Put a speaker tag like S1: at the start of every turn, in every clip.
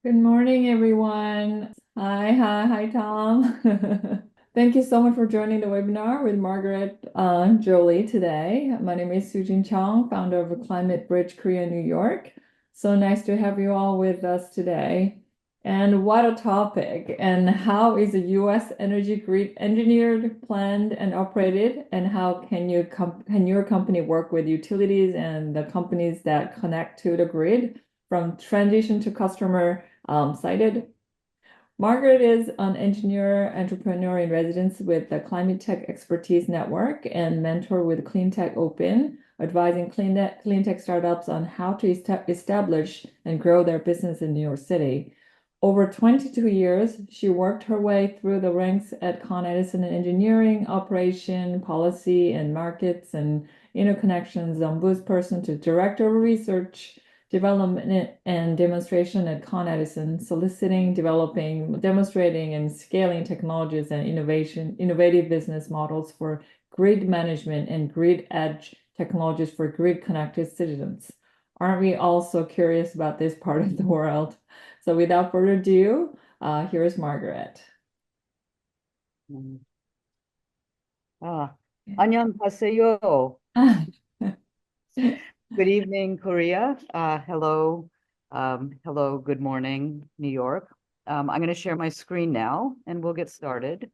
S1: Good morning, everyone. Hi, Tom. Thank you so much for joining the webinar with Margaret Jolly today. My name is Sujin Chong, founder of Climate Bridge Korea, New York. So nice to have you all with us today. And what a topic! And how is the U.S. energy grid engineered, planned, and operated? And how can your company work with utilities and the companies that connect to the grid from transition to customer cited? Margaret is an engineer, entrepreneur in residence with the Cleantech Expertise Network and mentor with Cleantech Open, advising cleantech startups on how to establish and grow their business in New York City. Over 22 years, she worked her way through the ranks at Con Edison in engineering, operation, policy, and markets and interconnections, ombudsperson to director of research development and demonstration at Con Edison, soliciting, developing, demonstrating, and scaling technologies and innovative business models for grid management and grid edge technologies for grid connected citizens. Aren't we all so curious about this part of the world? So without further ado, here's Margaret.
S2: 음. 아, 안녕하세요. Good evening, Korea. Hello, good morning, New York. I'm going to share my screen now and we'll get started.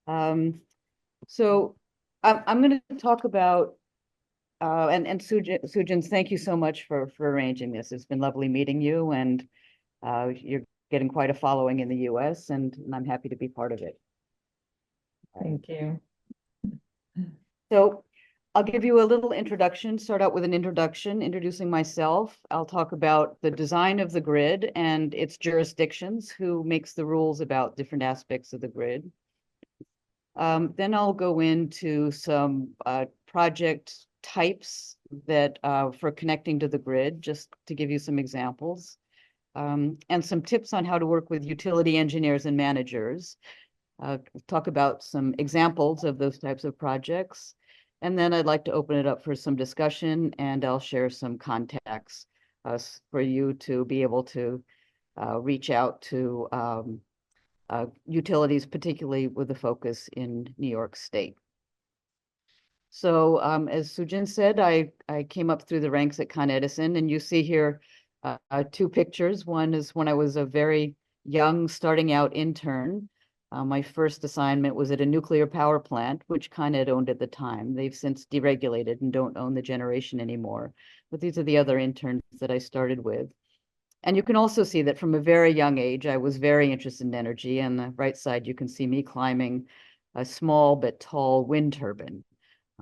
S2: So I'm going to talk about, and Sujin, thank you so much for arranging this. It's been lovely meeting you, and you're getting quite a following in the US, and I'm happy to be part of it.
S1: Thank you.
S2: So I'll give you a little introduction, start out with an introduction, introducing myself. I'll talk about the design of the grid and its jurisdictions, who makes the rules about different aspects of the grid. Then I'll go into some project types that for connecting to the grid, just to give you some examples, and some tips on how to work with utility engineers and managers. Talk about some examples of those types of projects. And then I'd like to open it up for some discussion, and I'll share some contacts for you to be able to reach out to utilities, particularly with a focus in New York State. So as Sujin said, I came up through the ranks at Con Edison, and you see here two pictures. One is when I was a very young starting out intern. My first assignment was at a nuclear power plant, which Con Ed owned at the time. They've since deregulated and don't own the generation anymore. But these are the other interns that I started with. And you can also see that from a very young age, I was very interested in energy. On the right side, you can see me climbing a small but tall wind turbine,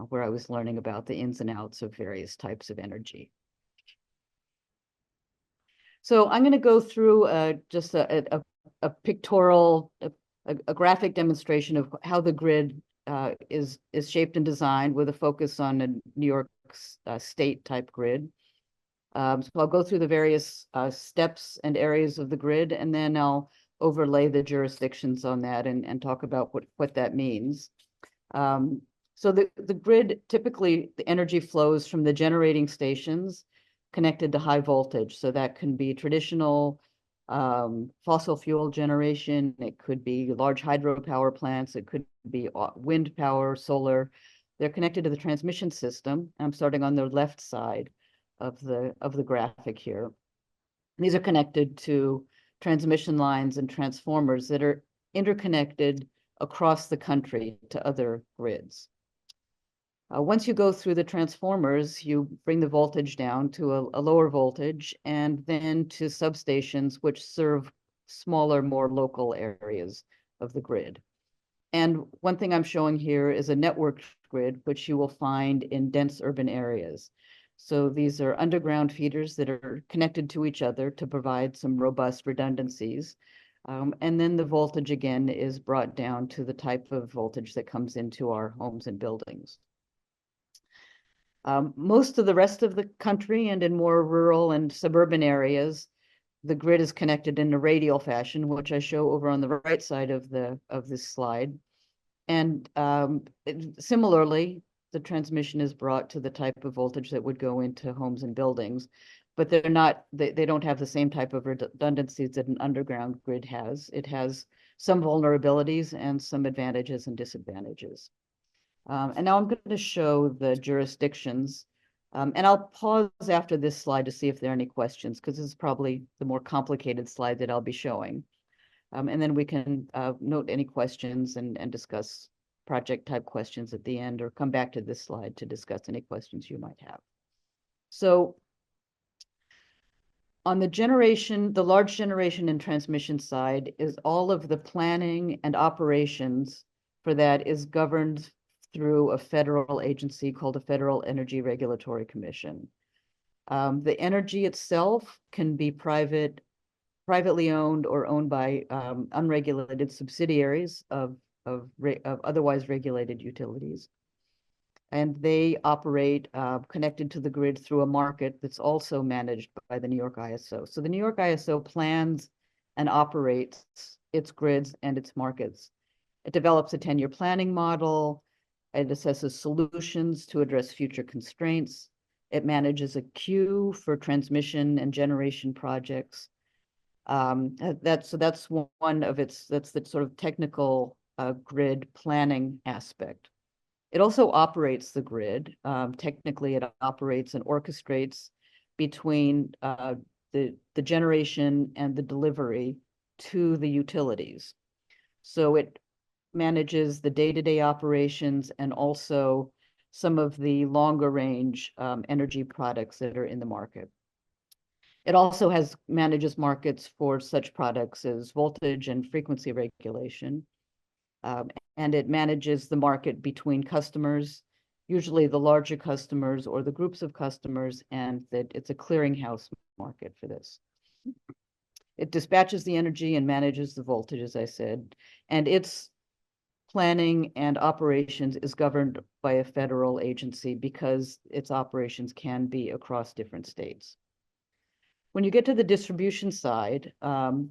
S2: where I was learning about the ins and outs of various types of energy. So I'm going to go through just a pictorial, a graphic demonstration of how the grid is shaped and designed with a focus on a New York state type grid. So I'll go through the various steps and areas of the grid, and then I'll overlay the jurisdictions on that and talk about what that means. So the grid, typically the energy flows from the generating stations connected to high voltage. So that can be traditional fossil fuel generation. It could be large hydropower plants. It could be wind power, solar. They're connected to the transmission system. I'm starting on the left side of the graphic here. These are connected to transmission lines and transformers that are interconnected across the country to other grids. Once you go through the transformers, you bring the voltage down to a lower voltage, and then to substations which serve smaller, more local areas of the grid. And one thing I'm showing here is a networked grid, which you will find in dense urban areas. So these are underground feeders that are connected to each other to provide some robust redundancies. And then the voltage again is brought down to the type of voltage that comes into our homes and buildings. Most of the rest of the country and in more rural and suburban areas, the grid is connected in a radial fashion, which I show over on the right side of this slide. And similarly, the transmission is brought to the type of voltage that would go into homes and buildings. but they're not, they don't have the same type of redundancies that an underground grid has. It has some vulnerabilities and some advantages and disadvantages. And now I'm going to show the jurisdictions. And I'll pause after this slide to see if there are any questions, because this is probably the more complicated slide that I'll be showing. And then we can note any questions and discuss project type questions at the end, or come back to this slide to discuss any questions you might have. So on the large generation and transmission side, is all of the planning and operations for that is governed through a federal agency called the Federal Energy Regulatory Commission. The energy itself can be privately owned or owned by unregulated subsidiaries of otherwise regulated utilities. And they operate connected to the grid through a market that's also managed by the New York ISO. So the New York ISO plans and operates its grids and its markets. It develops a 10-year planning model. It assesses solutions to address future constraints. It manages a queue for transmission and generation projects. That's one of that's the sort of technical grid planning aspect. It also operates the grid. Technically, it operates and orchestrates between the generation and the delivery to the utilities. So it manages the day-to-day operations and also some of the longer range energy products that are in the market. It also manages markets for such products as voltage and frequency regulation. And it manages the market between customers, usually the larger customers or the groups of customers, and that it's a clearinghouse market for this. It dispatches the energy and manages the voltage, as I said, and its planning and operations is governed by a federal agency because its operations can be across different states. When you get to the distribution side,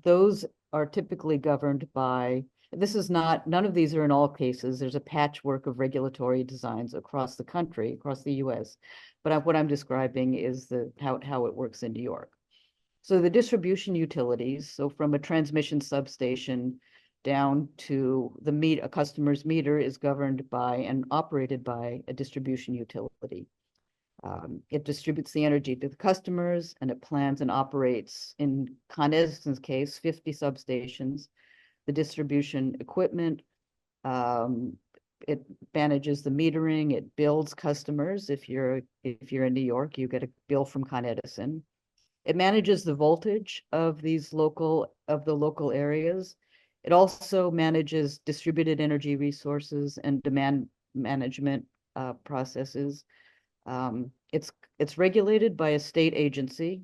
S2: those are typically governed by, none of these are in all cases. There's a patchwork of regulatory designs across the country, across the US. But what I'm describing is how it works in New York. So the distribution utilities, so from a transmission substation down to a customer's meter, is governed by and operated by a distribution utility. It distributes the energy to the customers, and it plans and operates, in Con Edison's case, 50 substations, the distribution equipment. It manages the metering. It bills customers. If you're in New York, you get a bill from Con Edison. It manages the voltage of the local areas. It also manages distributed energy resources and demand management processes. It's regulated by a state agency,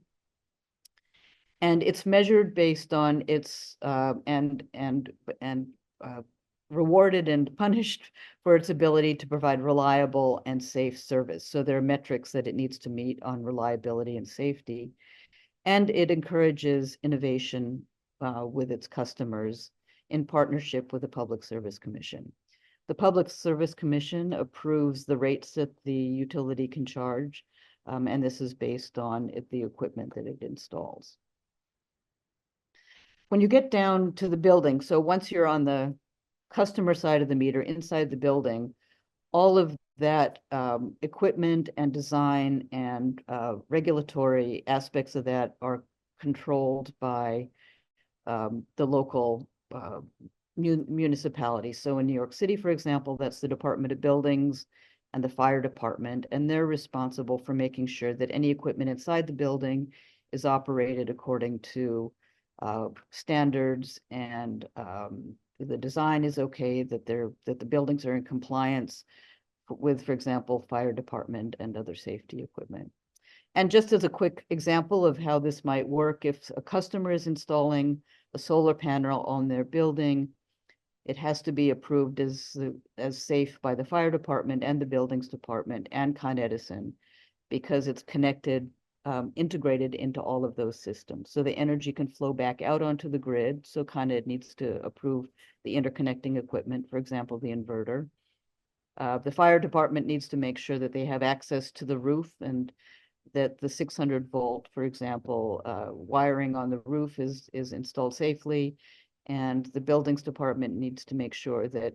S2: and it's measured based on its rewarded and punished for its ability to provide reliable and safe service. So there are metrics that it needs to meet on reliability and safety, and it encourages innovation with its customers in partnership with the Public Service Commission. The Public Service Commission approves the rates that the utility can charge, and this is based on the equipment that it installs. When you get down to the building, so once you're on the customer side of the meter, inside the building, all of that equipment and design and regulatory aspects of that are controlled by the local municipality. So in New York City, for example, that's the Department of Buildings and the fire department, and they're responsible for making sure that any equipment inside the building is operated according to standards, and the design is okay, that the buildings are in compliance with, for example, fire department and other safety equipment. And just as a quick example of how this might work, if a customer is installing a solar panel on their building, it has to be approved as safe by the fire department and the buildings department and Con Edison, because it's connected, integrated into all of those systems. So the energy can flow back out onto the grid. So Con Ed needs to approve the interconnecting equipment, for example, the inverter. The fire department needs to make sure that they have access to the roof and that the 600 volt, for example, wiring on the roof is installed safely, and the buildings department needs to make sure that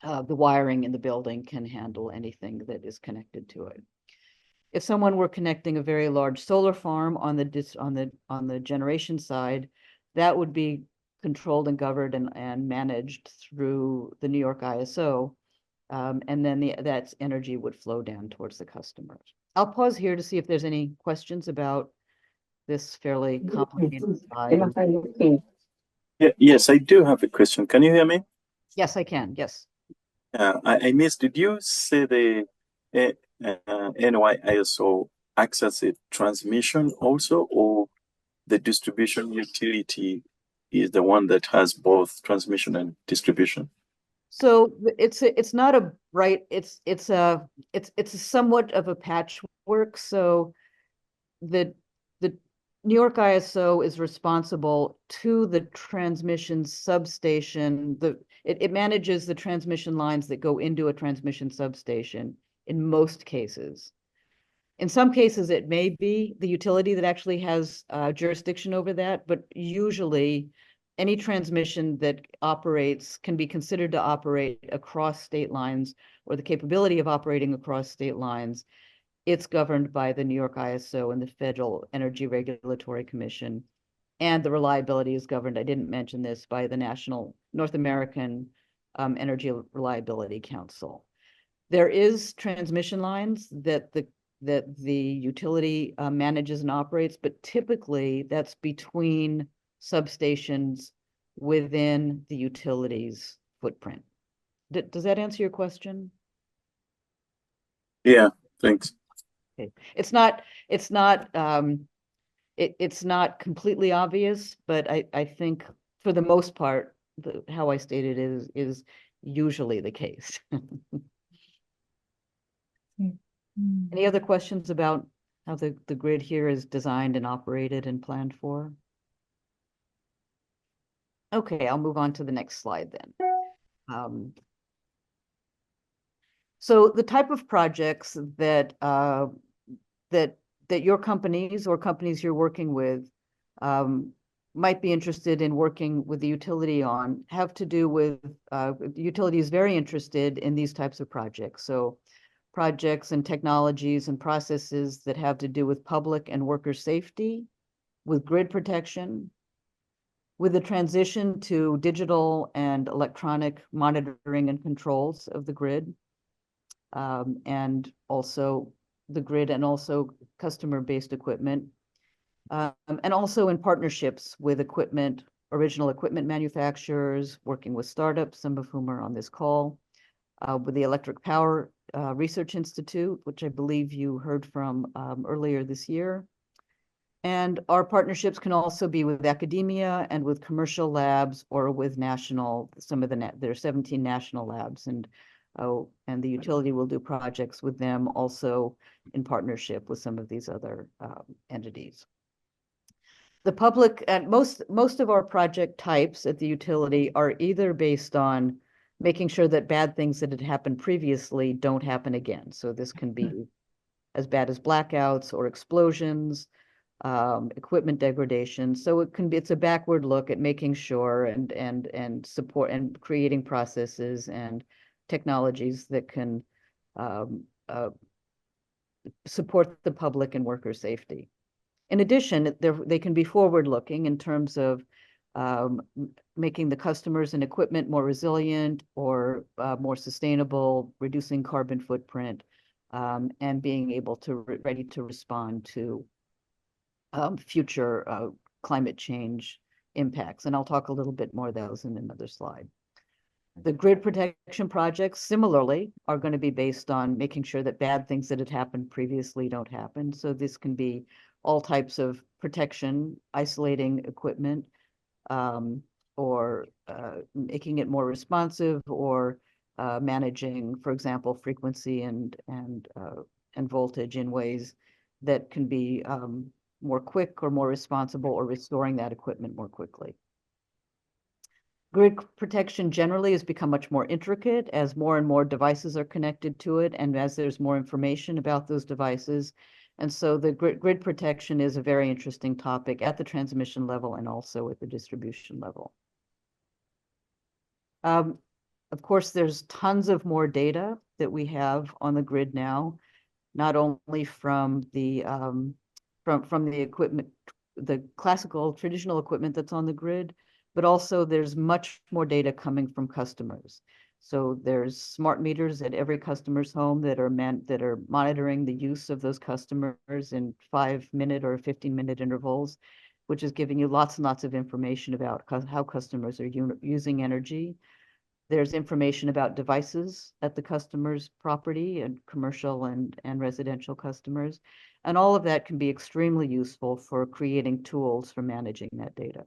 S2: the wiring in the building can handle anything that is connected to it. If someone were connecting a very large solar farm on the generation side, that would be controlled and governed and managed through the New York ISO, and then that energy would flow down towards the customers. I'll pause here to see if there's any questions about this fairly complicated slide.
S3: Yes, I do have a question. Can you hear me?
S2: Yes, I can. Yes.
S3: I missed. Did you say the NYISO acts as a transmission also, or the distribution utility is the one that has both transmission and distribution?
S2: So it's not a bright, it's a somewhat of a patchwork. So the New York ISO is responsible to the transmission substation. It manages the transmission lines that go into a transmission substation in most cases. In some cases, it may be the utility that actually has jurisdiction over that, but usually any transmission that operates can be considered to operate across state lines, or the capability of operating across state lines. It's governed by the New York ISO and the Federal Energy Regulatory Commission, and the reliability is governed, I didn't mention this, by the North American Energy Reliability Council. There is transmission lines that the utility manages and operates, but typically that's between substations within the utility's footprint. Does that answer your question?
S3: Yeah, thanks.
S2: Okay. It's not completely obvious, but I think for the most part, how I stated it is usually the case. Any other questions about how the grid here is designed and operated and planned for? Okay, I'll move on to the next slide then. So the type of projects that your companies or companies you're working with might be interested in working with the utility on have to do with the utility is very interested in these types of projects. So projects and technologies and processes that have to do with public and worker safety, with grid protection, with the transition to digital and electronic monitoring and controls of the grid, and also the grid and also customer-based equipment, and also in partnerships with original equipment manufacturers, working with startups, some of whom are on this call, with the Electric Power Research Institute, which I believe you heard from earlier this year. And our partnerships can also be with academia and with commercial labs, or with there are 17 national labs, and the utility will do projects with them also in partnership with some of these other entities. The public and most of our project types at the utility are either based on making sure that bad things that had happened previously don't happen again. So this can be as bad as blackouts or explosions, equipment degradation. So it's a backward look at making sure and support and creating processes and technologies that can support the public and worker safety. In addition, they can be forward-looking in terms of making the customers and equipment more resilient or more sustainable, reducing carbon footprint, and being able to ready to respond to future climate change impacts. And I'll talk a little bit more of those in another slide. The grid protection projects, similarly, are going to be based on making sure that bad things that had happened previously don't happen. So this can be all types of protection, isolating equipment, or making it more responsive, or managing, for example, frequency and voltage in ways that can be more quick or more responsible, or restoring that equipment more quickly. Grid protection generally has become much more intricate as more and more devices are connected to it, and as there's more information about those devices, And so the grid protection is a very interesting topic at the transmission level and also at the distribution level. Of course, there's tons of more data that we have on the grid now, not only from the equipment, the classical traditional equipment that's on the grid, but also there's much more data coming from customers. So there's smart meters at every customer's home that are monitoring the use of those customers in 5-minute or 15-minute intervals, which is giving you lots and lots of information about how customers are using energy. There's information about devices at the customer's property and commercial and residential customers. And all of that can be extremely useful for creating tools for managing that data.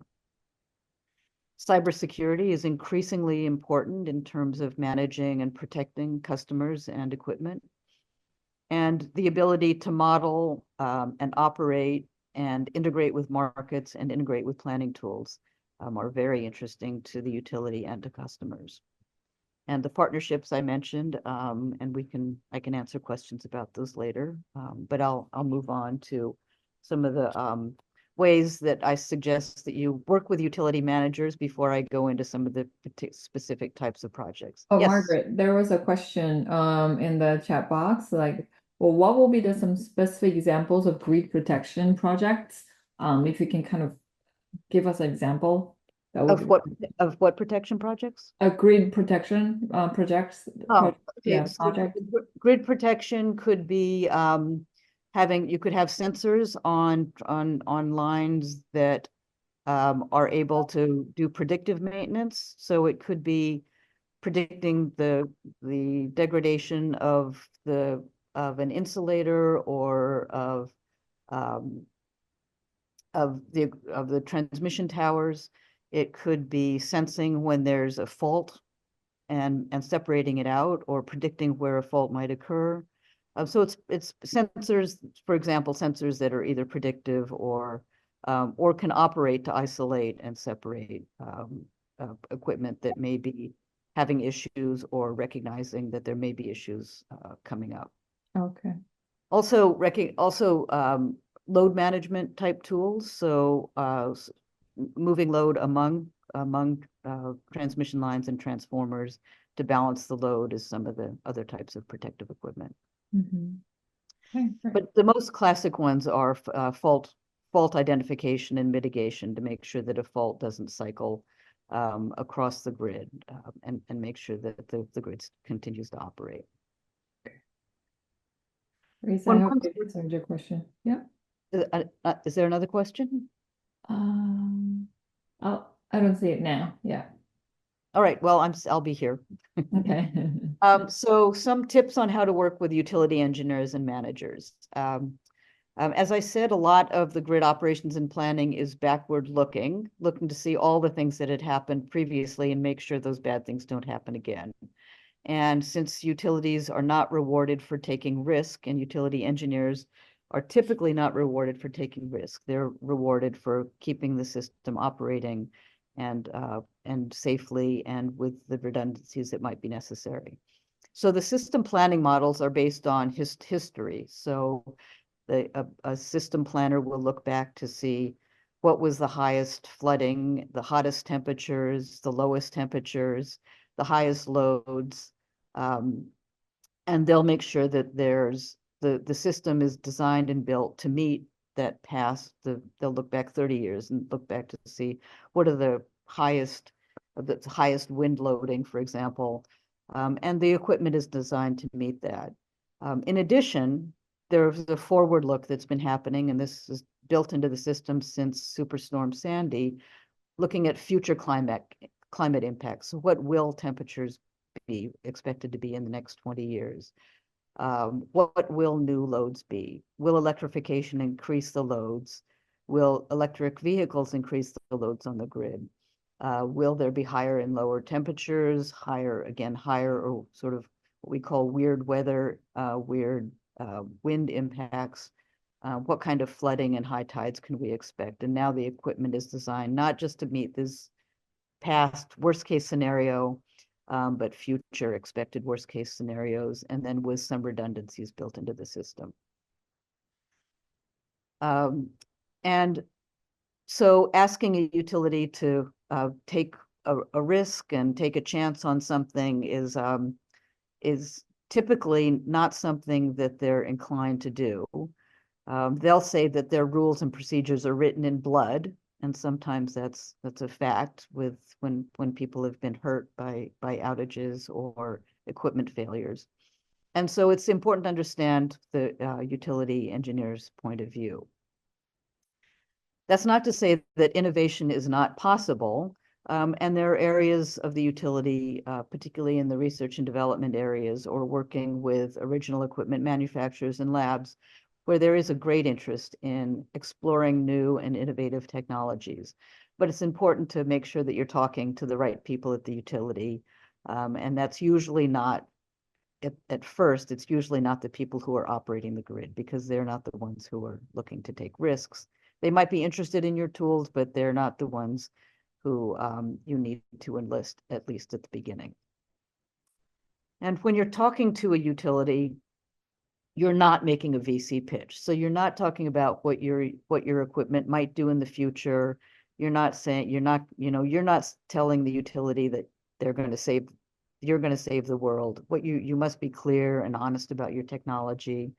S2: Cybersecurity is increasingly important in terms of managing and protecting customers and equipment. And the ability to model and operate and integrate with markets and integrate with planning tools are very interesting to the utility and to customers. And the partnerships I mentioned, and I can answer questions about those later. But I'll move on to some of the ways that I suggest that you work with utility managers before I go into some of the specific types of projects.
S1: Oh,
S2: Yes.
S1: Margaret, there was a question in the chat box, like, well, what will be some specific examples of grid protection projects? If you can kind of give us an example.
S2: Of what protection projects?
S1: Grid protection projects.
S2: Okay.
S1: Yeah,
S2: So
S1: project.
S2: grid protection could be you could have sensors on lines that are able to do predictive maintenance. So it could be predicting the degradation of an insulator or of the transmission towers. It could be sensing when there's a fault and separating it out, or predicting where a fault might occur. So it's sensors, for example, sensors that are either predictive or can operate to isolate and separate equipment that may be having issues, or recognizing that there may be issues coming up.
S1: Okay.
S2: Also, load management type tools. So moving load among transmission lines and transformers to balance the load is some of the other types of protective equipment.
S1: Mm-hmm. Okay, great.
S2: But the most classic ones are fault identification and mitigation, to make sure that a fault doesn't cycle across the grid, and make sure that the grid continues to operate.
S1: Lisa, I hope I answered your question. Yeah.
S2: Is there another question?
S1: Oh, I don't see it now. Yeah.
S2: All right. Well, I'll be here.
S1: Okay.
S2: So some tips on how to work with utility engineers and managers. As I said, a lot of the grid operations and planning is backward looking to see all the things that had happened previously and make sure those bad things don't happen again. And since utilities are not rewarded for taking risk, and utility engineers are typically not rewarded for taking risk, they're rewarded for keeping the system operating and safely and with the redundancies that might be necessary. So the system planning models are based on history. So a system planner will look back to see what was the highest flooding, the hottest temperatures, the lowest temperatures, the highest loads, and they'll make sure that the system is designed and built to meet that past. They'll look back 30 years and look back to see what are the highest wind loading, for example, and the equipment is designed to meet that. In addition, there's a forward look that's been happening, and this is built into the system since Superstorm Sandy, looking at future climate impacts. So what will temperatures be expected to be in the next 20 years? What will new loads be? Will electrification increase the loads? Will electric vehicles increase the loads on the grid? Will there be higher and lower temperatures, higher or sort of what we call weird weather, weird wind impacts? What kind of flooding and high tides can we expect? And now the equipment is designed not just to meet this past worst case scenario, but future expected worst case scenarios, and then with some redundancies built into the system. And so asking a utility to take a risk and take a chance on something is typically not something that they're inclined to do. They'll say that their rules and procedures are written in blood, and sometimes that's a fact with when people have been hurt by outages or equipment failures. And so it's important to understand the utility engineer's point of view. That's not to say that innovation is not possible. And there are areas of the utility, particularly in the research and development areas, or working with original equipment manufacturers and labs, where there is a great interest in exploring new and innovative technologies. But it's important to make sure that you're talking to the right people at the utility. And that's usually not, at first, it's usually not the people who are operating the grid, because they're not the ones who are looking to take risks. They might be interested in your tools, but they're not the ones who you need to enlist, at least at the beginning. And when you're talking to a utility, you're not making a VC pitch. So you're not talking about what your equipment might do in the future. You're not saying, you're not telling the utility that you're going to save the world. You must be clear and honest about your technology.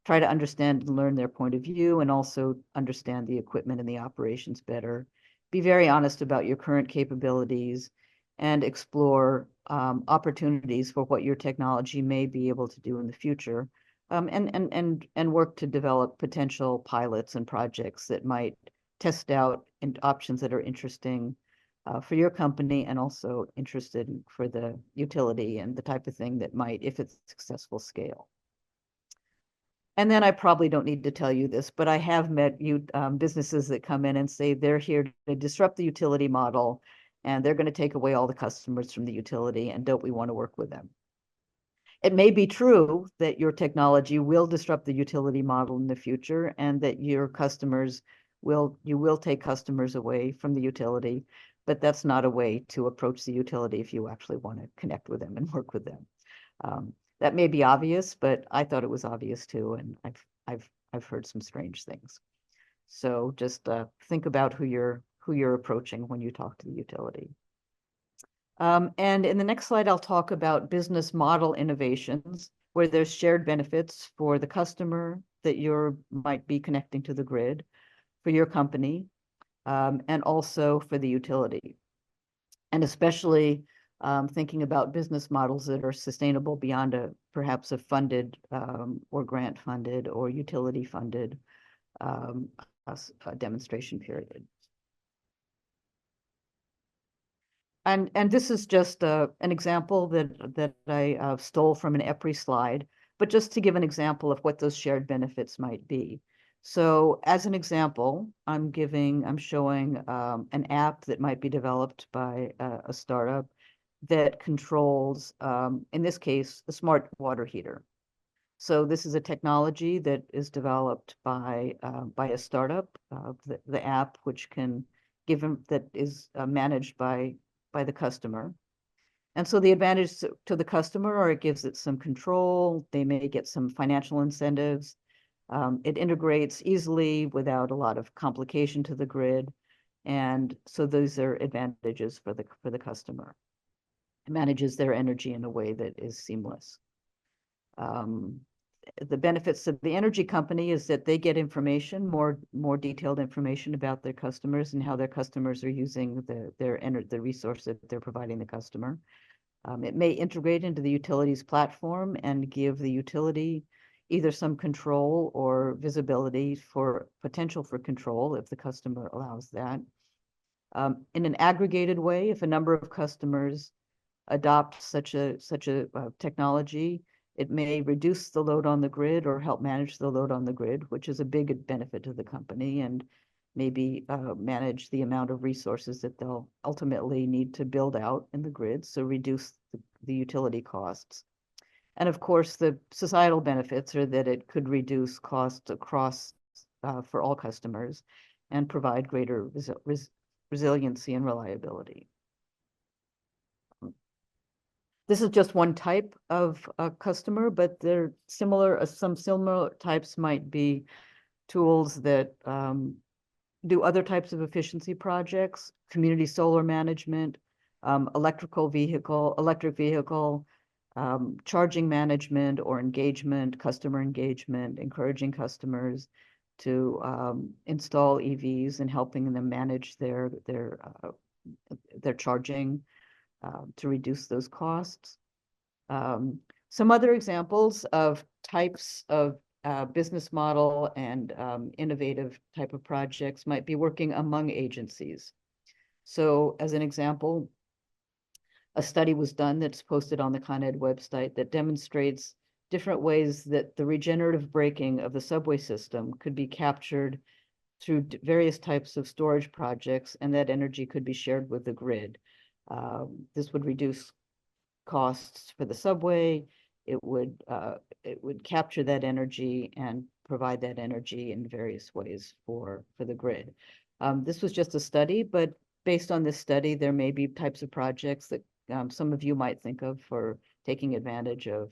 S2: Try to understand and learn their point of view, and also understand the equipment and the operations better. Be very honest about your current capabilities, and explore opportunities for what your technology may be able to do in the future, and work to develop potential pilots and projects that might test out options that are interesting for your company, and also interested for the utility, and the type of thing that might, if it's successful, scale. And then I probably don't need to tell you this, but I have met businesses that come in and say they're here to disrupt the utility model, and they're going to take away all the customers from the utility, and don't we want to work with them? It may be true that your technology will disrupt the utility model in the future, and that your customers you will take customers away from the utility, but that's not a way to approach the utility if you actually want to connect with them and work with them. That may be obvious, but I thought it was obvious too, and I've heard some strange things. So just think about who you're approaching when you talk to the utility. And in the next slide, I'll talk about business model innovations, where there's shared benefits for the customer that you might be connecting to the grid, for your company, and also for the utility. And especially thinking about business models that are sustainable beyond perhaps a funded or grant funded or utility funded demonstration period. And this is just an example that I stole from an EPRI slide, but just to give an example of what those shared benefits might be. So as an example, I'm showing an app that might be developed by a startup that controls, in this case, a smart water heater. So this is a technology that is developed by a startup, the app, which can that is managed by the customer. And so the advantage to the customer are it gives it some control. They may get some financial incentives. It integrates easily without a lot of complication to the grid. And so those are advantages for the customer. It manages their energy in a way that is seamless. The benefits of the energy company is that they get information, more detailed information about their customers and how their customers are using the resource that they're providing the customer. It may integrate into the utility's platform and give the utility either some control or visibility for potential for control if the customer allows that. In an aggregated way, if a number of customers adopt such a technology, it may reduce the load on the grid or help manage the load on the grid, which is a big benefit to the company, and maybe manage the amount of resources that they'll ultimately need to build out in the grid, so reduce the utility costs. And of course, the societal benefits are that it could reduce costs across for all customers and provide greater resiliency and reliability. This is just one type of customer, but they're similar. Some similar types might be tools that do other types of efficiency projects, community solar management, electric vehicle, charging management or engagement, customer engagement, encouraging customers to install EVs and helping them manage their charging to reduce those costs. Some other examples of types of business model and innovative type of projects might be working among agencies. So as an example, a study was done that's posted on the Con Ed website that demonstrates different ways that the regenerative braking of the subway system could be captured through various types of storage projects, and that energy could be shared with the grid. This would reduce costs for the subway. It would capture that energy and provide that energy in various ways for the grid. This was just a study, but based on this study, there may be types of projects that some of you might think of for taking advantage of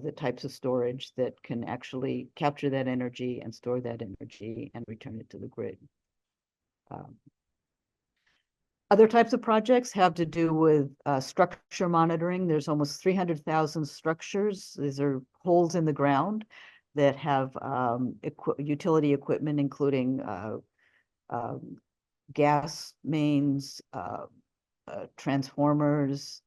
S2: the types of storage that can actually capture that energy and store that energy and return it to the grid. Other types of projects have to do with structure monitoring. There's almost 300,000 structures. These are holes in the ground that have utility equipment, including gas mains, transformers,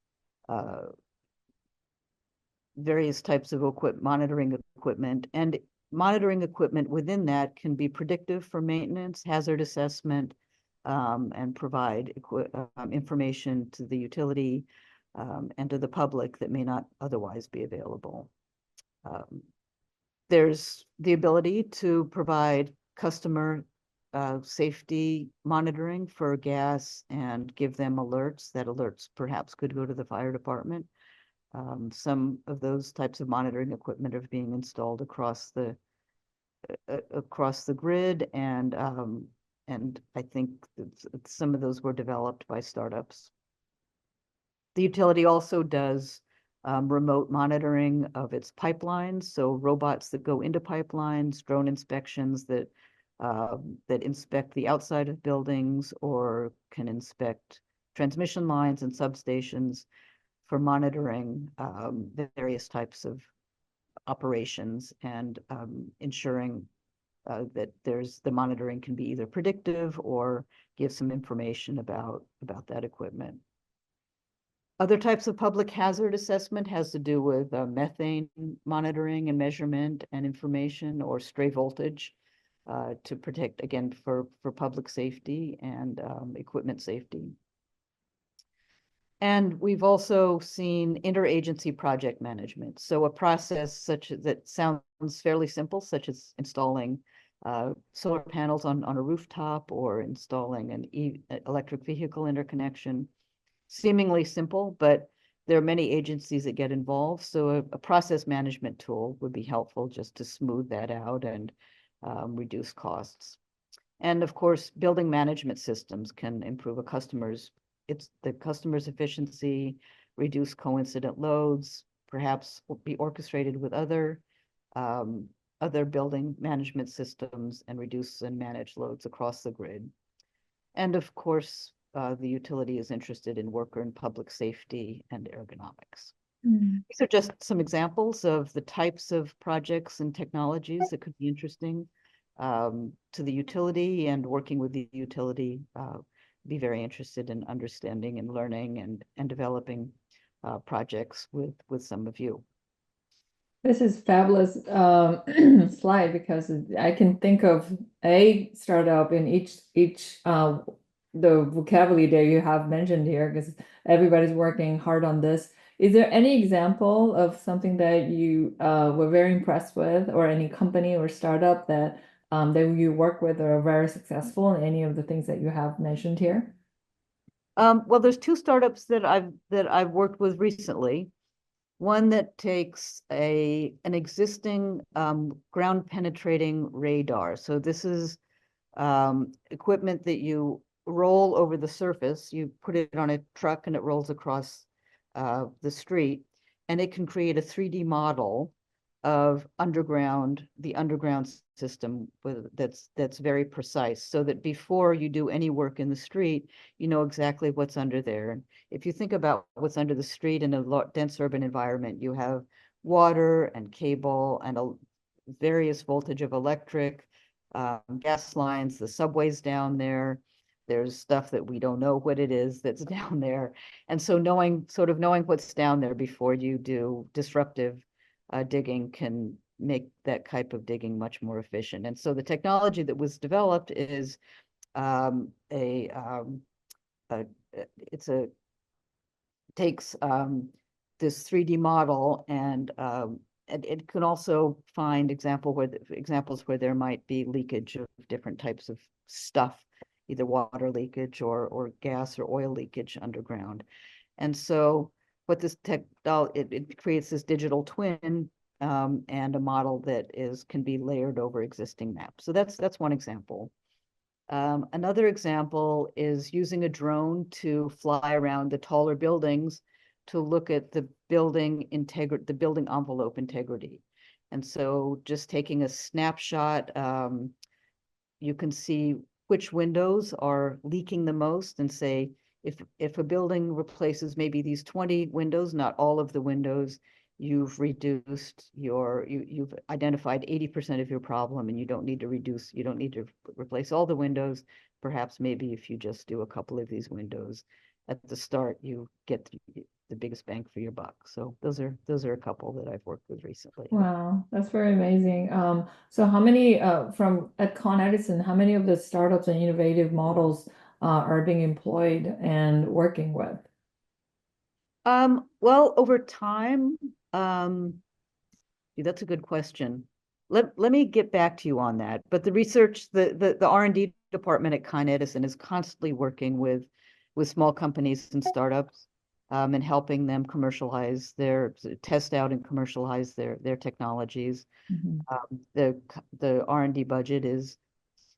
S2: various types of monitoring equipment. And monitoring equipment within that can be predictive for maintenance, hazard assessment, and provide information to the utility and to the public that may not otherwise be available. There's the ability to provide customer safety monitoring for gas and give them alerts. That alerts perhaps could go to the fire department. Some of those types of monitoring equipment are being installed across the grid, and I think some of those were developed by startups. The utility also does remote monitoring of its pipelines, so robots that go into pipelines, drone inspections that inspect the outside of buildings or can inspect transmission lines and substations for monitoring the various types of operations and ensuring that the monitoring can be either predictive or give some information about that equipment. Other types of public hazard assessment has to do with methane monitoring and measurement and information, or stray voltage to protect, again, for public safety and equipment safety. And we've also seen interagency project management. So a process that sounds fairly simple, such as installing solar panels on a rooftop or installing an electric vehicle interconnection. Seemingly simple, but there are many agencies that get involved. So a process management tool would be helpful just to smooth that out and reduce costs. And of course, building management systems can improve the customer's efficiency, reduce coincident loads, perhaps be orchestrated with other building management systems and reduce and manage loads across the grid. And of course, the utility is interested in worker and public safety and ergonomics. These are just some examples of the types of projects and technologies that could be interesting to the utility, and working with the utility, be very interested in understanding and learning and developing projects with some of you.
S1: This is fabulous slide, because I can think of a startup in each the vocabulary that you have mentioned here, because everybody's working hard on this. Is there any example of something that you were very impressed with, or any company or startup that you work with or are very successful in any of the things that you have mentioned here?
S2: Well, there's two startups that I've worked with recently. One that takes an existing ground penetrating radar. So this is equipment that you roll over the surface. You put it on a truck and it rolls across the street, and it can create a 3D model of the underground system that's very precise, so that before you do any work in the street, you know exactly what's under there. And if you think about what's under the street in a dense urban environment, you have water and cable and a various voltage of electric, gas lines, the subways down there. There's stuff that we don't know what it is that's down there. And so knowing what's down there before you do disruptive digging can make that type of digging much more efficient. And so the technology that was developed is um, a, um, a it's a takes this 3D model and it can also find examples where there might be leakage of different types of stuff, either water leakage or gas or oil leakage underground. And so what this it creates this digital twin and a model that can be layered over existing maps. So that's one example. Another example is using a drone to fly around the taller buildings to look at the building envelope integrity. And so just taking a snapshot, you can see which windows are leaking the most and say, if a building replaces maybe these 20 windows, not all of the windows, you've identified 80% of your problem, and you don't need to replace all the windows. Perhaps maybe if you just do a couple of these windows at the start, you get the biggest bang for your buck. So those are a couple that I've worked with recently.
S1: Wow, that's very amazing. So how many from at Con Edison, how many of the startups and innovative models are being employed and working with?
S2: Well, over time, that's a good question. Let me get back to you on that. But the research, the R&D department at Con Edison is constantly working with small companies and startups and helping them test out and commercialize their technologies. The R&D budget is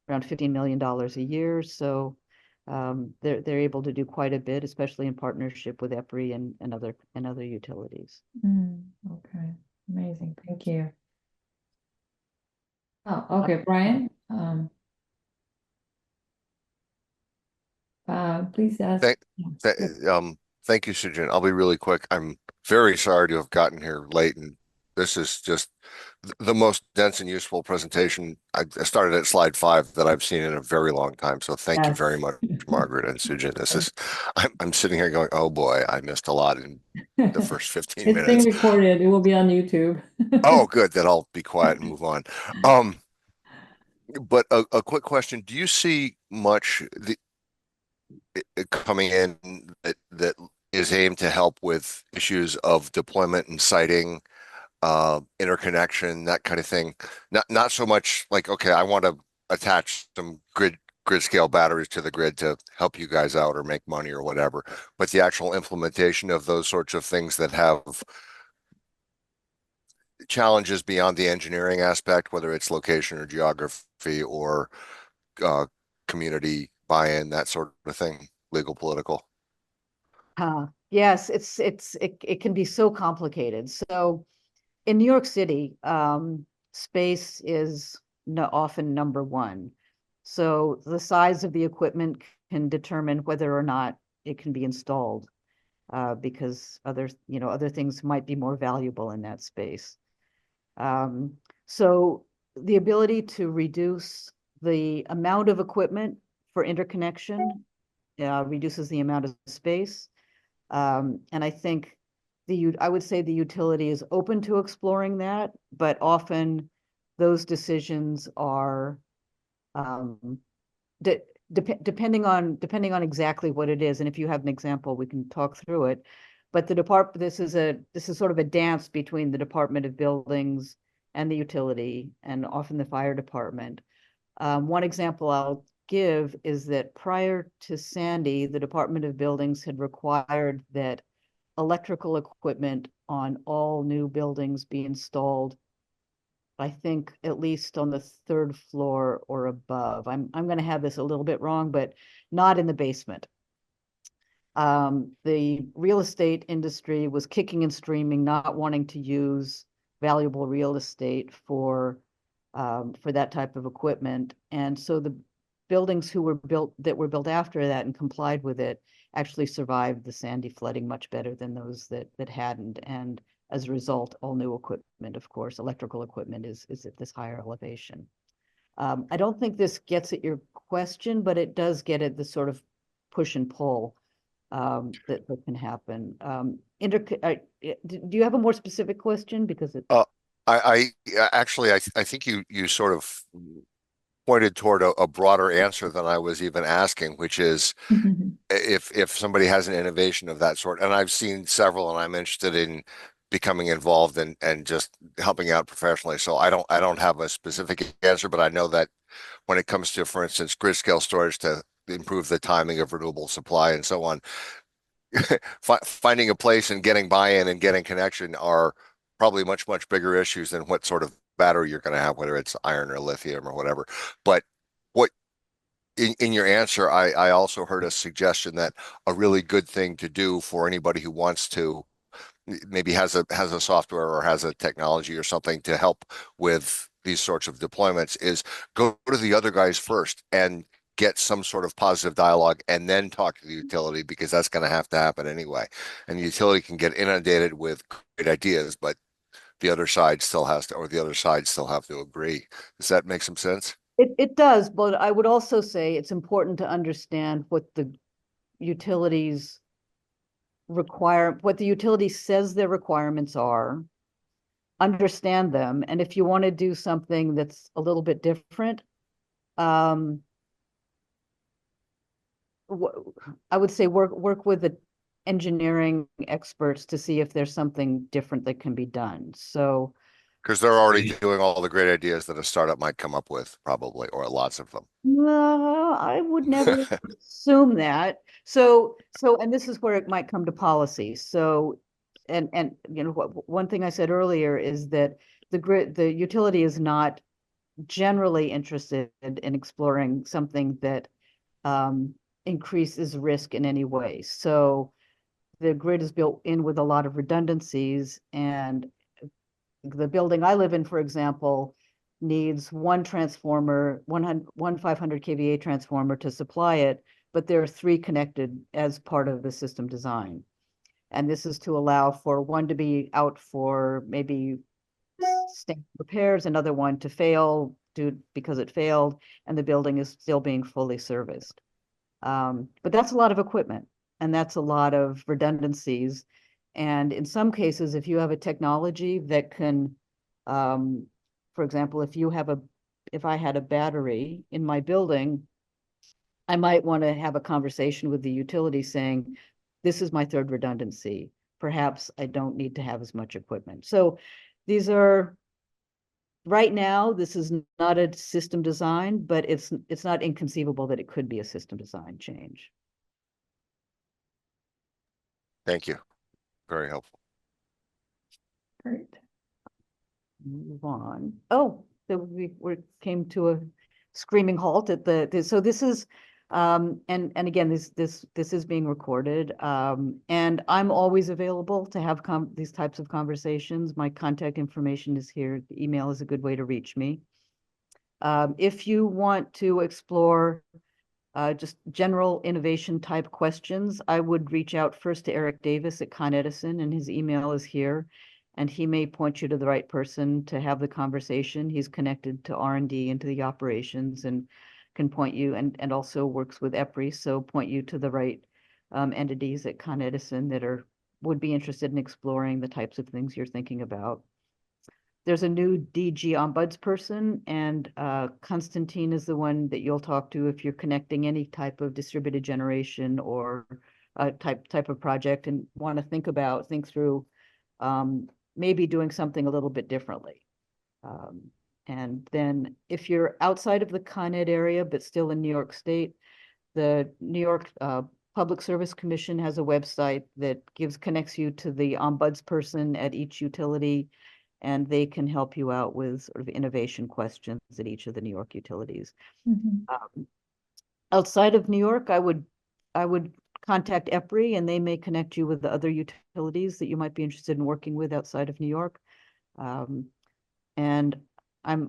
S2: around $15 million a year. So they're able to do quite a bit, especially in partnership with EPRI and other utilities.
S1: Okay, amazing. Thank you. Oh, okay, Brian. Please ask.
S4: Thank, thank you, Sujin. I'll be really quick. I'm very sorry to have gotten here late, and this is just the most dense and useful presentation. I started at slide 5 that I've seen in a very long time. So thank you very
S1: Yes.
S4: much, Margaret and Sujin. I'm sitting here going, oh boy, I missed a lot in the first 15
S1: It's being
S4: minutes.
S1: recorded. It will be on YouTube.
S4: Oh, good. Then I'll be quiet and move on. Um, but a quick question: do you see much coming in that is aimed to help with issues of deployment and siting, interconnection, that kind of thing? Not so much like, okay, I want to attach some grid scale batteries to the grid to help you guys out or make money or whatever, but the actual implementation of those sorts of things that have challenges beyond the engineering aspect, whether it's location or geography or uh, community buy-in, that sort of thing, legal, political.
S2: Yes, it can be so complicated. So in New York City, space is often number one. So the size of the equipment can determine whether or not it can be installed, because other things might be more valuable in that space. So the ability to reduce the amount of equipment for interconnection reduces the amount of space. And I think I would say the utility is open to exploring that, but often those decisions are depending on exactly what it is. And if you have an example, we can talk through it. But this is sort of a dance between the Department of Buildings and the utility, and often the fire department. One example I'll give is that prior to Sandy, the Department of Buildings had required that electrical equipment on all new buildings be installed, I think, at least on the 3rd floor or above. I'm going to have this a little bit wrong, but not in the basement. The real estate industry was kicking and screaming, not wanting to use valuable real estate for that type of equipment. And so the buildings that were built after that and complied with it actually survived the Sandy flooding much better than those that hadn't. And as a result, all new equipment, of course, electrical equipment is at this higher elevation. I don't think this gets at your question, but it does get at the sort of push and pull that can happen. Do you have a more specific question? Because it.
S4: Actually, I think you sort of pointed toward a broader answer than I was even asking, which is if somebody has an innovation of that sort, and I've seen several, and I'm interested in becoming involved and just helping out professionally. So I don't have a specific answer, but I know that when it comes to, for instance, grid scale storage to improve the timing of renewable supply and so on, finding a place and getting buy-in and getting connection are probably much bigger issues than what sort of battery you're going to have, whether it's iron or lithium or whatever. But what in your answer, I also heard a suggestion that a really good thing to do for anybody who wants to maybe has a software or has a technology or something to help with these sorts of deployments is go to the other guys first and get some sort of positive dialogue and then talk to the utility, because that's going to have to happen anyway. And the utility can get inundated with great ideas, but the other side still has to, or the other side still have to agree. Does that make some sense?
S2: It does, but I would also say it's important to understand what the utilities require, what the utility says their requirements are, understand them, and if you want to do something that's a little bit different, I would say work with the engineering experts to see if there's something different that can be done. So
S4: Because they're already doing all the great ideas that a startup might come up with, probably, or lots of them.
S2: I would never assume that. So, and this is where it might come to policy. So, and you know, one thing I said earlier is that the utility is not generally interested in exploring something that increases risk in any way. So the grid is built in with a lot of redundancies, and the building I live in, for example, needs one transformer, one 500 kVA transformer to supply it, but there are 3 connected as part of the system design. And this is to allow for one to be out for maybe repairs, another one to fail because it failed, and the building is still being fully serviced. But that's a lot of equipment, and that's a lot of redundancies. And in some cases, if you have a technology that can, for example, if I had a battery in my building, I might want to have a conversation with the utility saying, this is my 3rd redundancy. Perhaps I don't need to have as much equipment. So these are, right now, this is not a system design, but it's not inconceivable that it could be a system design change.
S4: Thank you. Very helpful.
S1: Great.
S2: Move on. Oh, so we came to a screaming halt at so this is and again, this is being recorded, and I'm always available to have these types of conversations. My contact information is here. The email is a good way to reach me. If you want to explore just general innovation type questions, I would reach out first to Eric Davis at Con Edison, and his email is here, and he may point you to the right person to have the conversation. He's connected to R&D and to the operations, and can point you, and also works with EPRI, so point you to the right entities at Con Edison that would be interested in exploring the types of things you're thinking about. There's a new DG ombudsperson, and Constantine is the one that you'll talk to if you're connecting any type of distributed generation or type of project and want to think through maybe doing something a little bit differently. And then if you're outside of the Con Ed area, but still in New York State, the New York Public Service Commission has a website that connects you to the ombudsperson at each utility, and they can help you out with sort of innovation questions at each of the New York utilities. Outside of New York, I would contact EPRI, and they may connect you with the other utilities that you might be interested in working with outside of New York. And I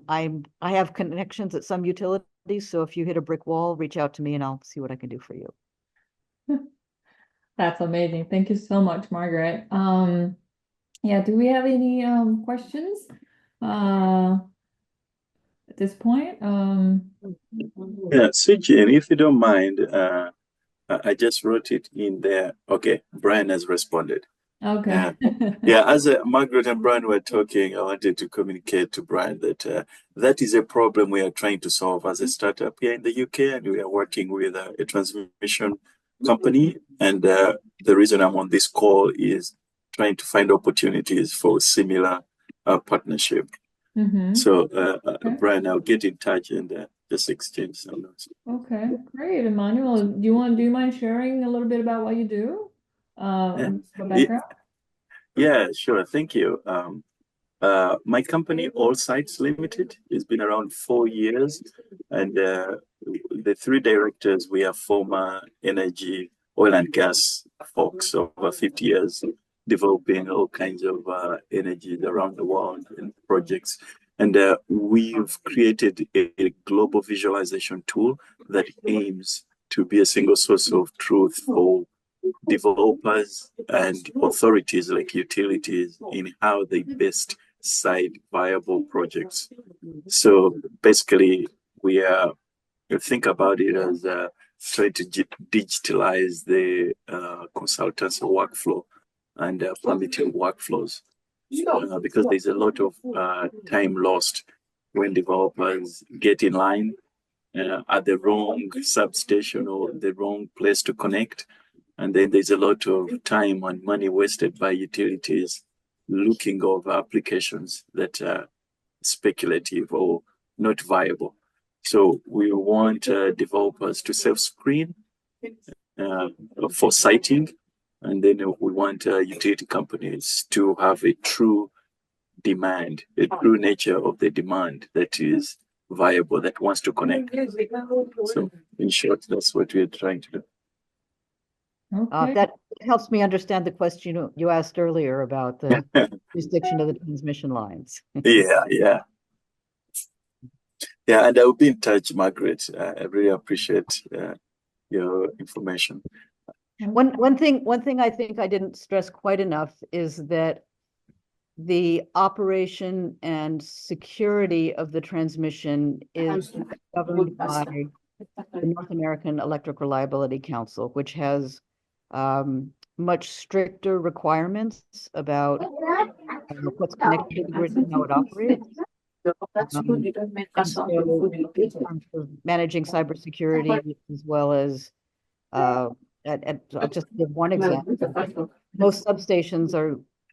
S2: have connections at some utilities, so if you hit a brick wall, reach out to me and I'll see what I can do for you.
S1: That's amazing. Thank you so much, Margaret. Yeah, do we have any questions at this point?
S3: Yeah, Sujin, if you don't mind, I just wrote it in there. Okay, Brian has responded.
S1: Okay.
S3: Yeah, as Margaret and Brian were talking, I wanted to communicate to Brian that that is a problem we are trying to solve as a startup here in the UK, and we are working with a transmission company. And the reason I'm on this call is trying to find opportunities for similar partnership. So,
S1: Okay.
S3: Brian, I'll get in touch and just exchange some notes.
S1: Okay, great. Emmanuel, do you mind sharing a little bit about what you do?
S3: Yeah.
S1: Your background?
S3: Yeah, sure. Thank you. My company, All Sites Limited, has been around 4 years, and the three directors, we are former energy, oil and gas folks, over 50 years, developing all kinds of energies around the world and projects. And we've created a global visualization tool that aims to be a single source of truth for developers and authorities like utilities in how they best site viable projects. So basically, we are you think about it as trying to digitalize the consultancy workflow and permitting workflows because there's a lot of time lost when developers get in line at the wrong substation or the wrong place to connect. And then there's a lot of time and money wasted by utilities looking over applications that are speculative or not viable. So we want developers to self-screen for siting, and then we want utility companies to have a true demand, a true nature of the demand that is viable, that wants to connect. So in short, that's what we're trying to do.
S1: Okay.
S2: That helps me understand the question you asked earlier about the jurisdiction of the transmission lines.
S3: Yeah. And I will be in touch, Margaret. I really appreciate your information.
S2: One thing I think I didn't stress quite enough is that the operation and security of the transmission is governed by the North American Electric Reliability Council, which has much stricter requirements about what's connected to the grid and how it operates. So in terms of managing cybersecurity, as well as I'll just give one example. Most substations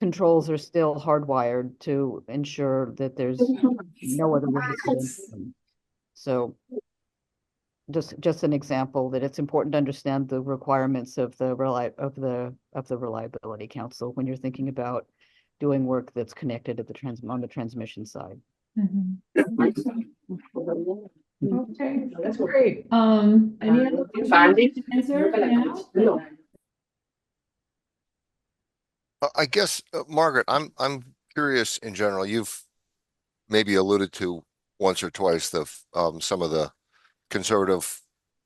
S2: controls are still hardwired to ensure that there's no other way to get into them. So just an example that it's important to understand the requirements of the Reliability Council when you're thinking about doing work that's connected to on the transmission side.
S1: Okay, that's great. Any other questions to answer now?
S4: I guess, Margaret, I'm curious in general. You've maybe alluded to once or twice some of the conservative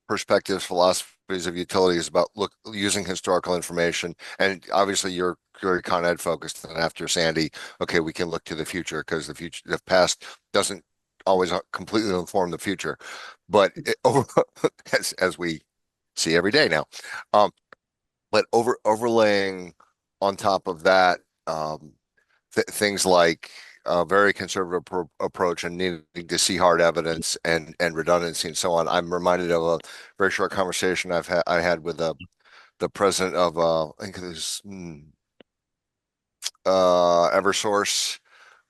S4: perspectives, philosophies of utilities about using historical information, and obviously you're very Con Ed focused. And after Sandy, okay, we can look to the future because the past doesn't always completely inform the future, but as we see every day now. But overlaying on top of that, things like a very conservative approach and needing to see hard evidence and redundancy and so on. I'm reminded of a very short conversation I had with the president of I think it was Eversource,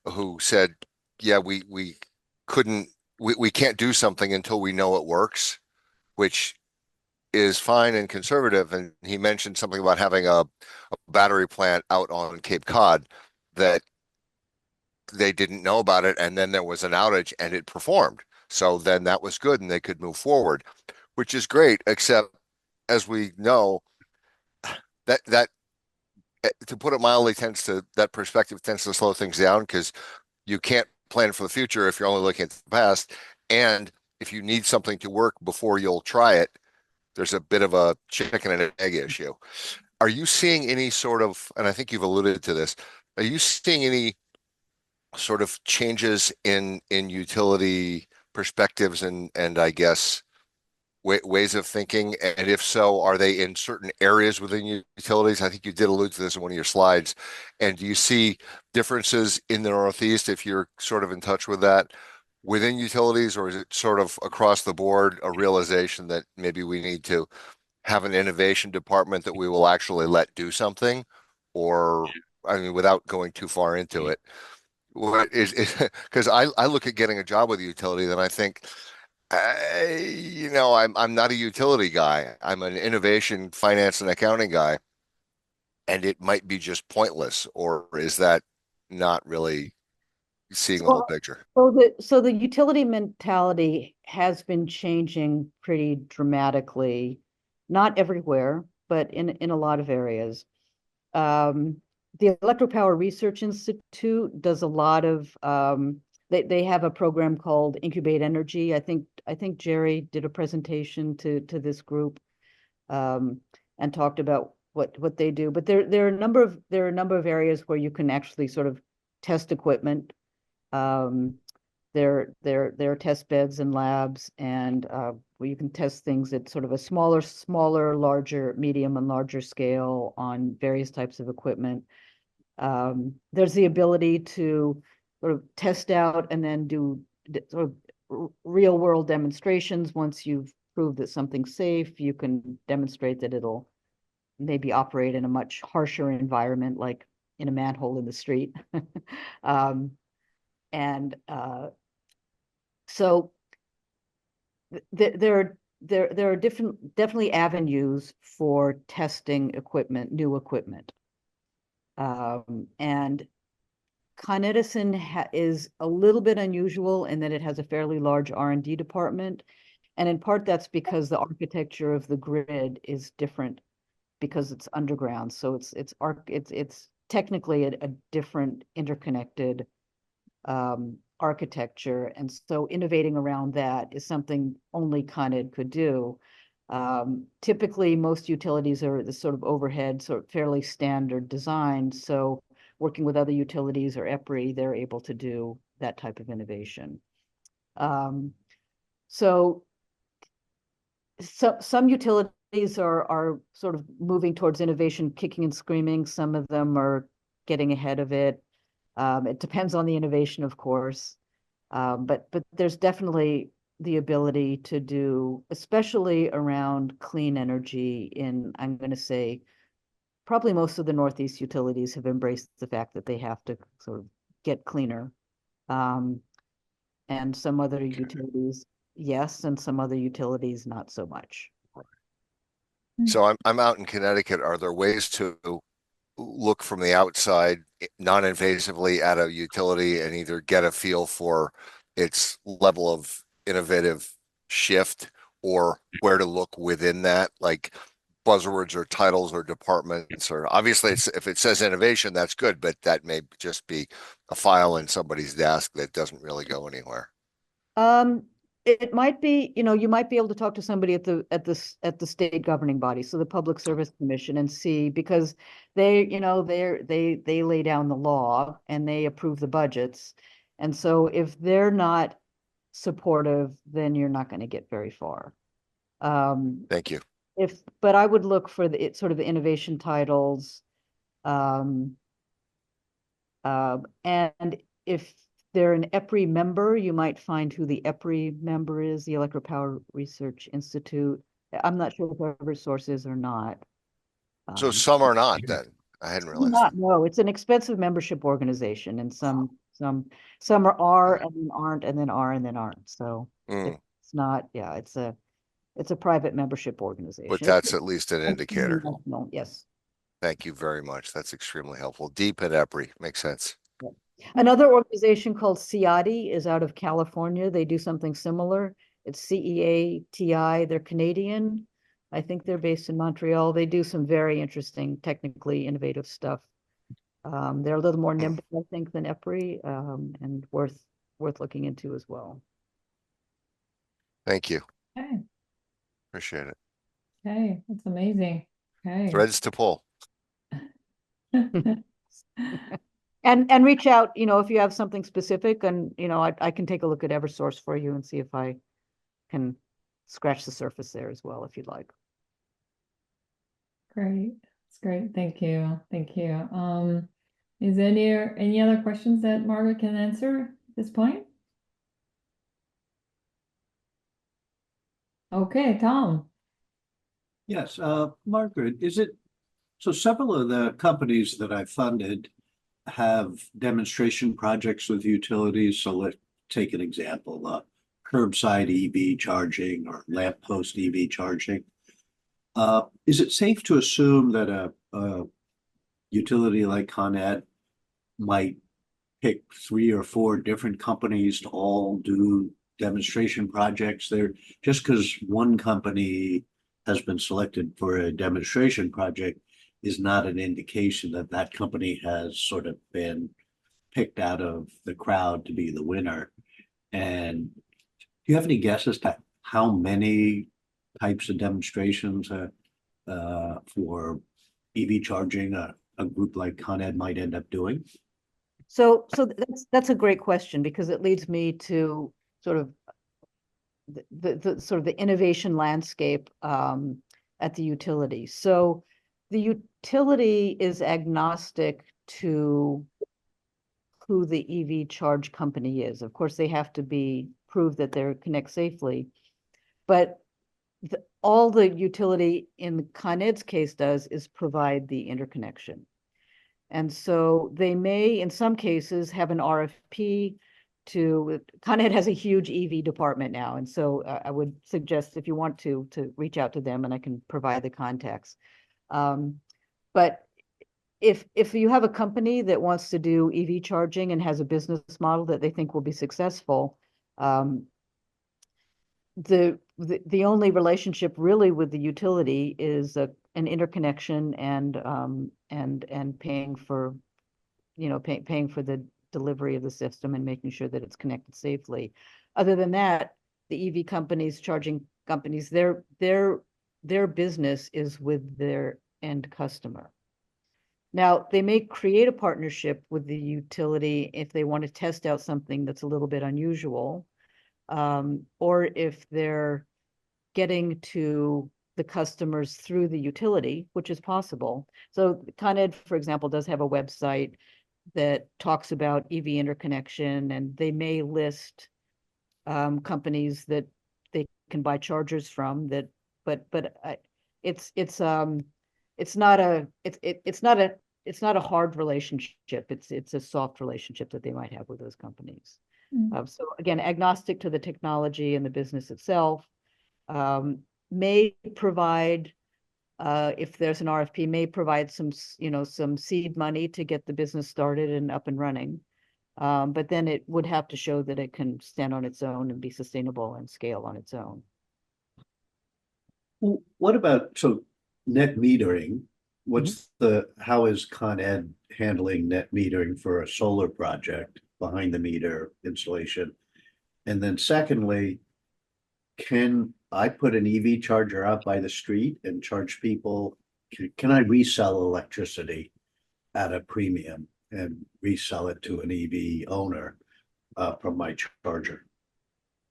S4: who said, "Yeah, we couldn't we can't do something until we know it works," which is fine and conservative. And he mentioned something about having a battery plant out on Cape Cod that they didn't know about it, and then there was an outage and it performed. So then that was good and they could move forward, which is great, except as we know, that to put it mildly, that perspective tends to slow things down because you can't plan for the future if you're only looking at the past. And if you need something to work before you'll try it, there's a bit of a chicken and an egg issue. Are you seeing any sort of, and I think you've alluded to this, are you seeing any sort of changes in utility perspectives and I guess ways of thinking? And if so, are they in certain areas within utilities? I think you did allude to this in one of your slides. And do you see differences in the Northeast if you're sort of in touch with that within utilities, or is it sort of across the board a realization that maybe we need to have an innovation department that we will actually let do something? Or, I mean, without going too far into it, what is because I look at getting a job with a utility, then I think, I'm not a utility guy. I'm an innovation, finance, and accounting guy, and it might be just pointless. Or is that not really seeing the whole
S2: So,
S4: picture?
S2: so the utility mentality has been changing pretty dramatically, not everywhere, but in a lot of areas. Um, the Electric Power Research Institute does a lot of they have a program called Incubate Energy. I think Jerry did a presentation to this group and talked about what they do. But there are a number of areas where you can actually sort of test equipment. Um, there are test beds and labs, and where you can test things at sort of a smaller, larger, medium, and larger scale on various types of equipment. There's the ability to sort of test out and then do sort of real world demonstrations. Once you've proved that something's safe, you can demonstrate that it'll maybe operate in a much harsher environment, like in a manhole in the street. um, and so there are definitely avenues for testing equipment, new equipment. And Con Edison is a little bit unusual in that it has a fairly large R&D department. And in part, that's because the architecture of the grid is different because it's underground. So it's technically a different interconnected architecture. And so innovating around that is something only Con Ed could do. Typically, most utilities are the sort of overhead, sort of fairly standard design. So working with other utilities or EPRI, they're able to do that type of innovation. So some utilities are sort of moving towards innovation, kicking and screaming. Some of them are getting ahead of it. It depends on the innovation, of course. But there's definitely the ability to do, especially around clean energy I'm going to say, probably most of the Northeast utilities have embraced the fact that they have to sort of get cleaner. And some other utilities, yes, and some other utilities, not so much.
S4: So I'm out in Connecticut. Are there ways to look from the outside non-invasively at a utility and either get a feel for its level of innovative shift or where to look within that, like buzzwords or titles or departments? Or obviously if it says innovation, that's good, but that may just be a file in somebody's desk that doesn't really go anywhere.
S2: It might be, you might be able to talk to somebody at the state governing body, so the Public Service Commission, and see, because they lay down the law and they approve the budgets. And so if they're not supportive, then you're not going to get very far.
S4: Thank you.
S2: But I would look for the sort of innovation titles. And if they're an EPRI member, you might find who the EPRI member is, the Electric Power Research Institute. I'm not sure if Eversource is or not.
S4: So some are not then. I hadn't realized that.
S2: No, it's an expensive membership organization, and some are and then aren't and then are and then aren't. So it's not, yeah, it's a private membership organization.
S4: But that's at least an indicator.
S2: Yes.
S4: Thank you very much. That's extremely helpful. Deep in EPRI makes sense.
S2: Another organization called CEATI is out of California. They do something similar. It's CEATI. They're Canadian. I think they're based in Montreal. They do some very interesting, technically innovative stuff. They're a little more nimble, I think, than EPRI, and worth looking into as well.
S4: Thank you.
S1: Okay.
S4: Appreciate it.
S1: Okay. That's amazing. Okay.
S4: Threads to pull.
S2: And reach out, if you have something specific, and I can take a look at Eversource for you and see if I can scratch the surface there as well, if you'd like.
S1: Great. That's great. Thank you. Thank you. Is there any other questions that Margaret can answer at this point? Okay, Tom.
S5: Yes, Margaret, so several of the companies that I funded have demonstration projects with utilities. So let's take an example, curbside EV charging or lamppost EV charging. Is it safe to assume that a utility like Con Ed might pick 3 or 4 different companies to all do demonstration projects there? Just because one company has been selected for a demonstration project is not an indication that that company has sort of been picked out of the crowd to be the winner. And do you have any guesses to how many types of demonstrations for EV charging a group like Con Ed might end up doing?
S2: So that's a great question, because it leads me to sort of the innovation landscape at the utility. So the utility is agnostic to who the EV charge company is. Of course, they have to prove that they're connect safely, but all the utility in Con Ed's case does is provide the interconnection. And so they may, in some cases, have an RFP Con Ed has a huge EV department now. And so I would suggest, if you want to reach out to them, and I can provide the contacts. But if you have a company that wants to do EV charging and has a business model that they think will be successful, the only relationship really with the utility is an interconnection and paying for paying for the delivery of the system and making sure that it's connected safely. Other than that, the EV companies, charging companies, their business is with their end customer. Now, they may create a partnership with the utility if they want to test out something that's a little bit unusual, or if they're getting to the customers through the utility, which is possible. So Con Ed, for example, does have a website that talks about EV interconnection, and they may list companies that they can buy chargers from. It's not a hard relationship. It's a soft relationship that they might have with those companies. So again, agnostic to the technology and the business itself, may provide, if there's an RFP, may provide some seed money to get the business started and up and running. But then it would have to show that it can stand on its own and be sustainable and scale on its own.
S5: Well, what about net metering? How is Con Ed handling net metering for a solar project, behind the meter installation? And then secondly, can I put an EV charger out by the street and charge people? Can I resell electricity at a premium and resell it to an EV owner from my charger?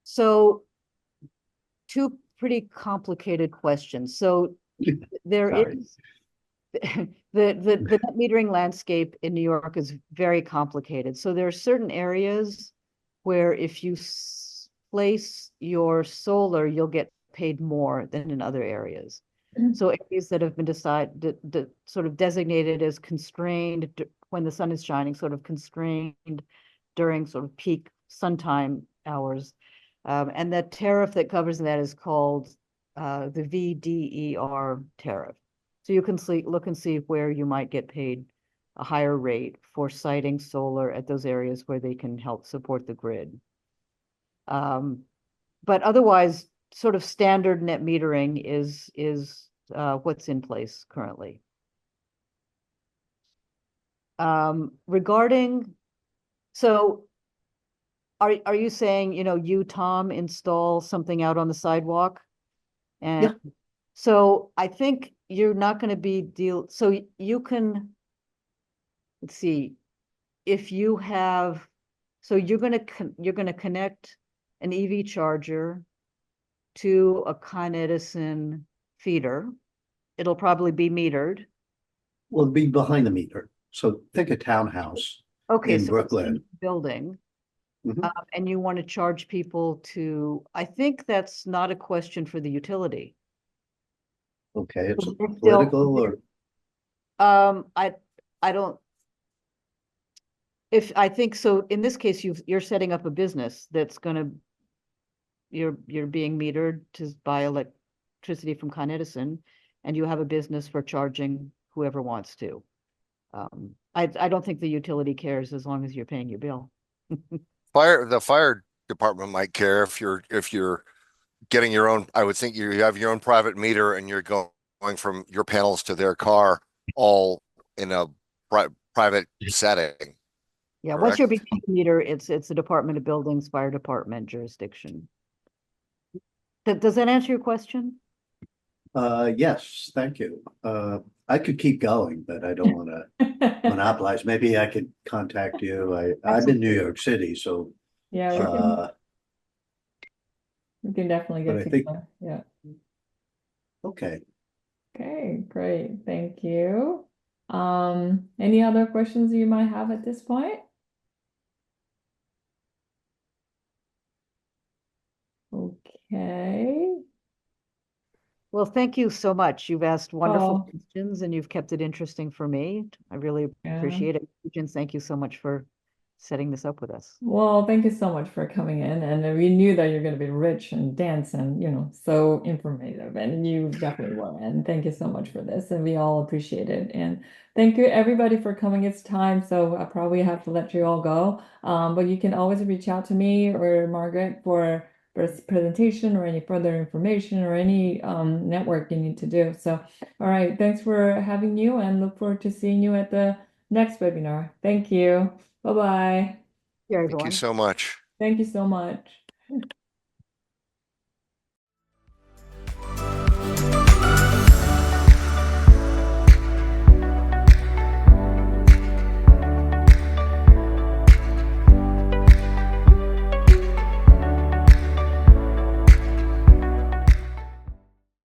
S2: So, two pretty complicated questions. So there is the net metering landscape in New York is very complicated. So there are certain areas where if you place your solar, you'll get paid more than in other areas. So areas that have been sort of designated as constrained when the sun is shining, sort of constrained during sort of peak sun time hours. And the tariff that covers that is called the VDER tariff. So you can look and see where you might get paid a higher rate for siting solar at those areas where they can help support the grid. But otherwise, sort of standard net metering is what's in place currently. Regarding, so are you saying, you, Tom, install something out on the sidewalk? And
S5: Yeah.
S2: so I think you're not going to be so you can, let's see, if you have, so you're going to connect an EV charger to a Con Edison feeder. It'll probably be metered.
S5: Will be behind the meter. So think a townhouse
S2: Okay,
S5: in
S2: so it's
S5: Brooklyn.
S2: building.
S5: Mhm.
S2: And you want to charge people to, I think that's not a question for the utility.
S5: Okay, it's
S2: So they're
S5: political or,
S2: I don't, if, I think so, in this case, you're setting up a business that's gonna, you're being metered to buy electricity from Con Edison, and you have a business for charging whoever wants to. I don't think the utility cares as long as you're paying your bill.
S4: The fire department might care if you're getting your own. I would think you have your own private meter and you're going from your panels to their car all in a private setting.
S2: Yeah, once you're
S4: Correct?
S2: behind the meter, it's the Department of Buildings, Fire Department jurisdiction. Does that answer your question?
S5: yes, thank you. I could keep going, but I don't want to monopolize. Maybe I could contact you. I'm in New York City, so,
S1: Yeah, we can definitely
S5: but
S1: get
S5: I think,
S1: together. Yeah.
S5: okay.
S1: Okay, great. Thank you. Any other questions you might have at this point? Okay.
S2: Well, thank you so much. You've asked wonderful
S1: Oh,
S2: questions and you've kept it interesting for me. I really
S1: yeah.
S2: appreciate it. And thank you so much for setting this up with us.
S1: Well, thank you so much for coming in. And we knew that you're going to be rich and dense and, so informative. And you definitely were. And thank you so much for this. And we all appreciate it. And thank you, everybody, for coming. It's time. So I probably have to let you all go. But you can always reach out to me or Margaret for this presentation or any further information or any network you need to do. So, all right. Thanks for having you and look forward to seeing you at the next webinar. Thank you. Bye-bye.
S2: Yeah,
S4: Thank you
S2: everyone.
S4: so much.
S1: Thank you so much.